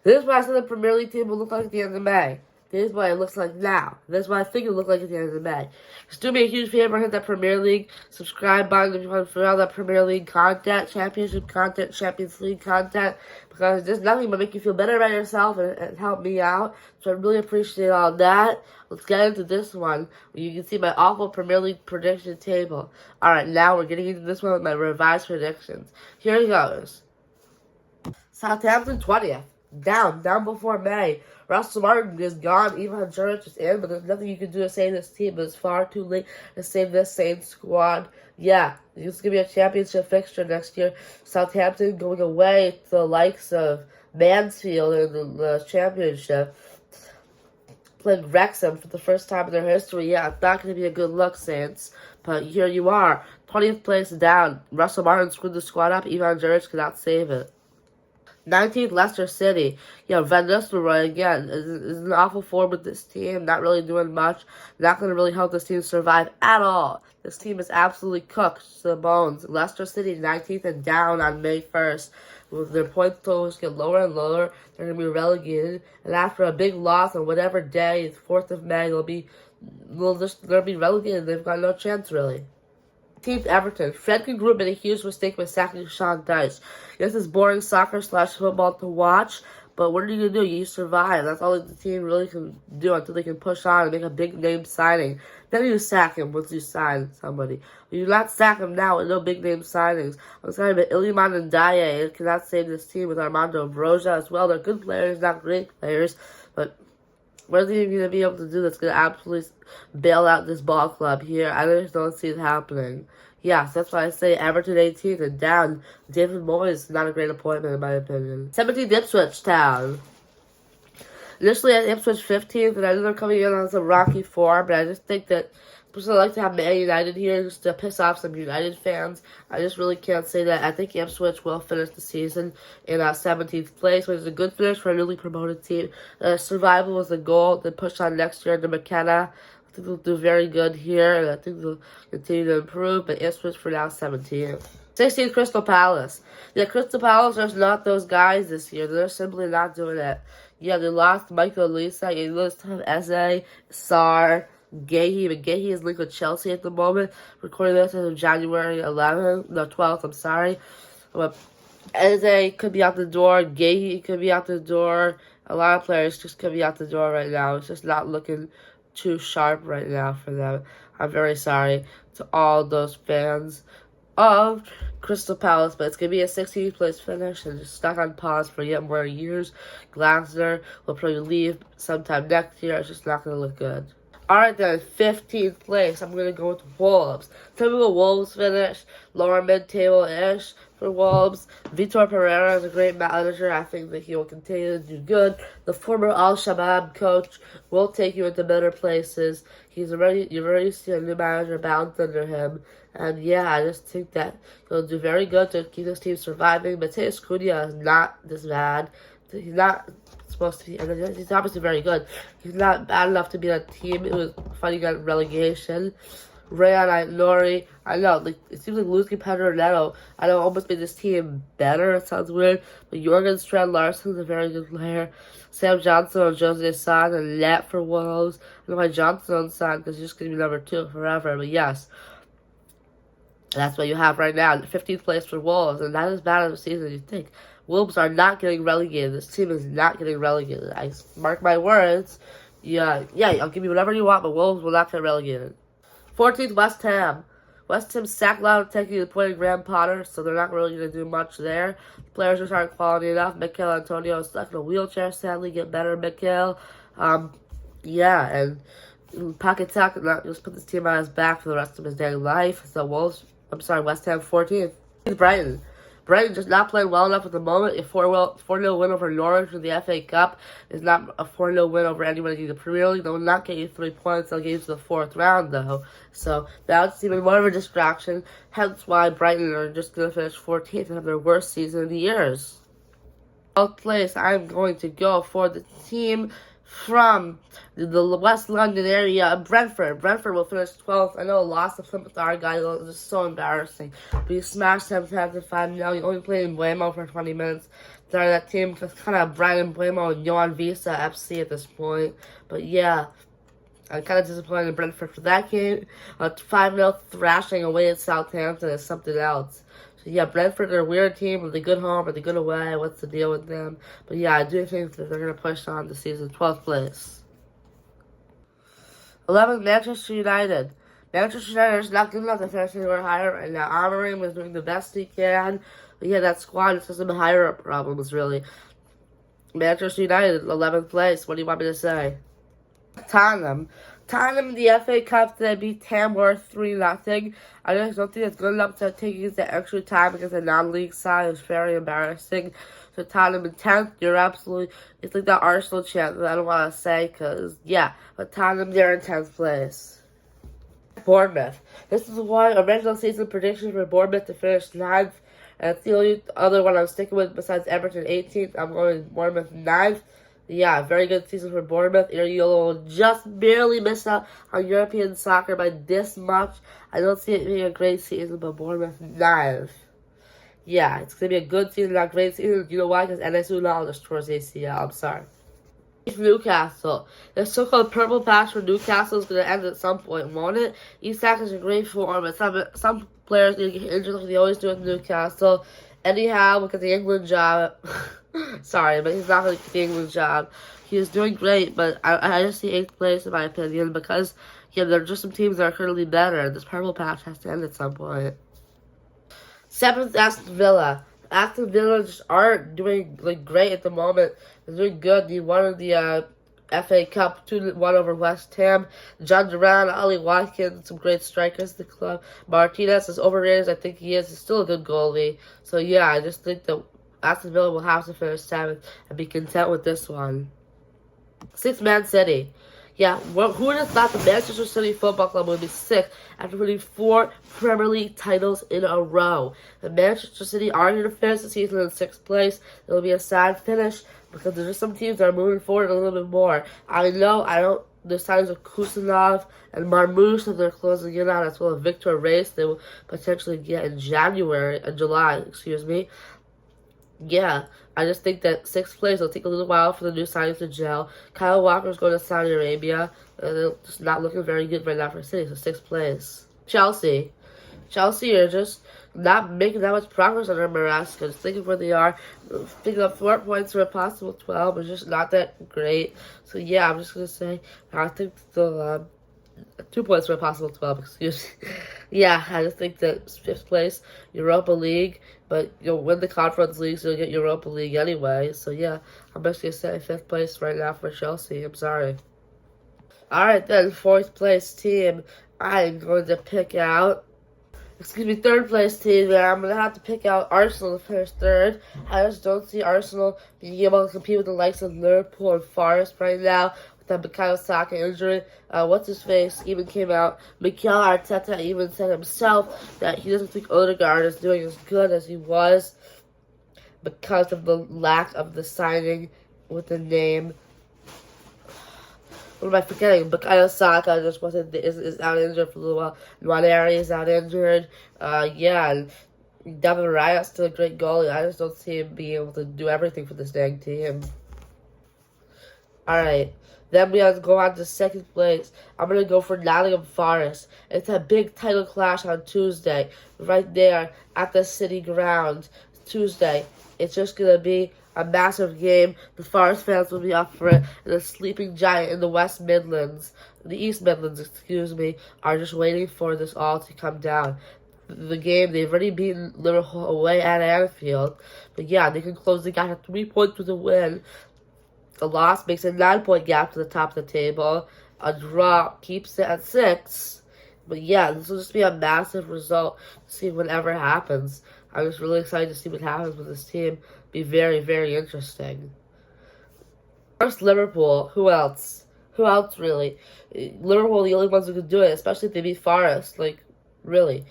This is what I said the Premier League team will look like at the end of May. This is what it looks like now. This is what I think it will look like at the end of May. Just do me a huge favor, hit that Premier League subscribe button if you want to figure out that Premier League content, Championship content, Champions League content, because there's nothing but make you feel better about yourself and help me out. So I really appreciate all that. Let's get into this one. You can see my awful Premier League prediction table. Alright, now we're getting into this one with my revised predictions. Here it goes. Southampton 20th. Down before May. Russell Martin is gone. Ivan Juric is in, but there's nothing you can do to save this team. It's far too late to save this same squad. Yeah, it's going to be a championship fixture next year. Southampton going away to the likes of Mansfield in the championship. Playing Wrexham for the first time in their history. Yeah, it's not going to be a good look, Saints. But here you are. 20th place down. Russell Martin screwed the squad up. Ivan Juric cannot save it. 19th, Leicester City. Yeah, Van Nistelrooy, again, is an awful form with this team. Not really doing much. Not going to really help this team survive at all. This team is absolutely cooked to the bones. Leicester City, 19th and down on May 1st. With their point totals get lower and lower, they're going to be relegated. And after a big loss on whatever day, 4th of May, they'll be relegated. They've got no chance, really. 18th, Everton. Frenkie Group made a huge mistake by sacking Sean Dyche. This is boring soccer/football to watch, but what are you going to do? You survive. That's all the team really can do until they can push on and make a big name signing. Then you sack him once you sign somebody. You do not sack him now with no big name signings. I'm talking about Iliman Ndiaye. It cannot save this team with Armando Broja as well. They're good players, not great players, but what is he going to be able to do that's going to absolutely bail out this ball club here? I just don't see it happening. Yeah, so that's why I say Everton 18th and down. David Moyes, not a great appointment in my opinion. 17th, Ipswich Town. Initially at Ipswich 15th, and I know they're coming in on some rocky form, but I just think that I like to have Man United here just to piss off some United fans. I just really can't say that. I think Ipswich will finish the season in 17th place, which is a good finish for a newly promoted team. Survival was the goal. Then push on next year into McKenna. I think they'll do very good here, and I think they'll continue to improve. But Ipswich for now 17th. 16th, Crystal Palace. Yeah, Crystal Palace are not those guys this year. They're simply not doing it. Yeah, they lost Michael Olise. You lost Eze, Sarr, Gahey, but Gahey is linked with Chelsea at the moment. Recording this as of January 12th, I'm sorry. But Eze could be out the door. Gahey could be out the door. A lot of players just could be out the door right now. It's just not looking too sharp right now for them. I'm very sorry to all those fans of Crystal Palace, but it's going to be a 16th place finish and just stuck on pause for yet more years. Glasner will probably leave sometime next year. It's just not going to look good. Alright then, 15th place, I'm going to go with Wolves. Typical Wolves finish, lower mid-table-ish for Wolves. Vitor Pereira is a great manager. I think that he will continue to do good. The former Al-Shabaab coach will take you into better places. You've already seen a new manager bounce under him. And yeah, I just think that he'll do very good to keep this team surviving. Mateus Cunha is not this bad. He's not supposed to be, and he's obviously very good. He's not bad enough to be on a team. It was fighting on relegation. Rayan Nori, I know, like, it seems like losing Pedro Neto, I know, almost made this team better. It sounds weird, but Jorgen Strand Larsen is a very good player. Sam Johnson and Jose San and net for Wolves. I know why Johnson on San because he's just going to be number 2 forever, but yes. That's what you have right now, 15th place for Wolves, and not as bad of a season as you think. Wolves are not getting relegated. This team is not getting relegated. I mark my words. Yeah, I'll give you whatever you want, but Wolves will not get relegated. 14th, West Ham. West Ham sacked Loud taking the point of Graham Potter, so they're not really going to do much there. The players just aren't quality enough. Mikel Antonio is stuck in a wheelchair, sadly. Get better, Mikel. Yeah, and Paquetá not just put this team on his back for the rest of his daily life. So West Ham 14th. Brighton. Brighton just not playing well enough at the moment. A 4-0 win over Norwich in the FA Cup is not a 4-0 win over anybody in the Premier League. They will not get you 3 points. They'll get you to the 4th round, though. So that's even more of a distraction. Hence why Brighton are just going to finish 14th and have their worst season in the years. 12th place, I'm going to go for the team from the West London area, Brentford. Brentford will finish 12th. I know a loss to Plymouth Argyle is just so embarrassing. But you smashed them 5-0. You only played in Buemo for 20 minutes. Sorry, that team is kind of Brian Blamo and Johan Visa FC at this point. But yeah, I'm kind of disappointed in Brentford for that game. 5-0 thrashing away at Southampton is something else. So yeah, Brentford are a weird team. Are they good home? Are they good away? What's the deal with them? But yeah, I do think that they're going to push on the season 12th place. 11th, Manchester United. Manchester United is not good enough to finish anywhere higher right now. Amorim is doing the best he can. But yeah, that squad is just some higher problems, really. Manchester United, 11th place. What do you want me to say? Tottenham in the FA Cup, they beat Tamworth 3-0. I just don't think it's good enough to take it the extra time against a non-league side. It's very embarrassing. So Tottenham in 10th, you're absolutely, it's like that Arsenal chant that I don't want to say, because, yeah, but Tottenham, they're in 10th place. Bournemouth. This is why original season prediction for Bournemouth to finish 9th. And it's the only other one I'm sticking with besides Everton 18th. I'm going Bournemouth 9th. Yeah, very good season for Bournemouth. You'll just barely miss out on European soccer by this much. I don't see it being a great season, but Bournemouth 9th. Yeah, it's going to be a good season, not a great season. You know why? Because Enes Ünal just tore his ACL. I'm sorry. Newcastle. The so-called purple patch for Newcastle is going to end at some point, won't it? Isak is in great form, but some players need to get injured like they always do with Newcastle. Anyhow, look at the England job. Sorry, but he's not going to get the England job. He is doing great, but I just see 8th place in my opinion because, yeah, there are just some teams that are currently better. This purple patch has to end at some point. 7th, Aston Villa. Aston Villa just aren't doing great at the moment. They're doing good. They won the FA Cup 2-1 over West Ham. John Duran, Ollie Watkins, some great strikers at the club. Martinez is overrated as I think he is. He's still a good goalie. So yeah, I just think that Aston Villa will have to finish 7th and be content with this one. 6th, Man City. Yeah, who would have thought the Manchester City Football Club would be 6th after winning 4 Premier League titles in a row? The Manchester City are going to finish the season in 6th place. It'll be a sad finish because there's just some teams that are moving forward a little bit more. The signs of Kusanov and Marmoush that they're closing in on, as well as Victor Reis they will potentially get in July, Yeah, I just think that 6th place will take a little while for the new signings to gel. Kyle Walker's going to Saudi Arabia. They're just not looking very good right now for City, so 6th place. Chelsea are just not making that much progress under Maresca. Just thinking where they are, picking up 4 points for a possible 12, but just not that great. So yeah, I'm just going to say, I think they'll 2 points for a possible 12, excuse me. Yeah, I just think that 5th place, Europa League, but you'll win the Conference League, so you'll get Europa League anyway. So yeah, I'm just going to say 5th place right now for Chelsea. I'm sorry. Alright then, 4th place team, I'm going to pick out, 3rd place team, and I'm going to have to pick out Arsenal to finish 3rd. I just don't see Arsenal being able to compete with the likes of Liverpool and Forest right now. That Bukayo Saka injury, what's-his-face even came out. Mikel Arteta even said himself that he doesn't think Odegaard is doing as good as he was because of the lack of the signing with the name. What am I forgetting? Bukayo Saka just is out injured for a little while. Nwaneri is out injured. Yeah, and David Raya's still a great goalie. I just don't see him being able to do everything for this dang team. Alright. Then we have to go on to 2nd place. I'm going to go for Nottingham Forest. It's a big title clash on Tuesday. Right there at the City Ground. Tuesday. It's just going to be a massive game. The Forest fans will be up for it. And the sleeping giant in the East Midlands, are just waiting for this all to come down. The game, they've already beaten Liverpool away at Anfield. But yeah, they can close the gap at 3 points with a win. The loss makes a 9-point gap to the top of the table. A draw keeps it at 6. But yeah, this will just be a massive result to see whatever happens. I'm just really excited to see what happens with this team. Be very, very interesting. First, Liverpool. Who else? Who else, really? Liverpool are the only ones who could do it, especially if they beat Forest. Really.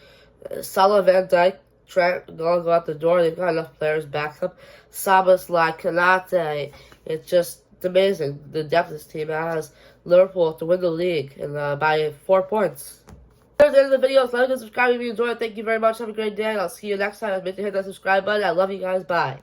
Salah, Van Dijk, Trent, gonna go out the door. They've got enough players back up. Szoboszlai, Konate. It's amazing the depth this team has. Liverpool to win the league and by 4 points. That's the end of the video. So like and subscribe if you enjoyed it. Thank you very much. Have a great day. And I'll see you next time. Make sure to hit that subscribe button. I love you guys. Bye.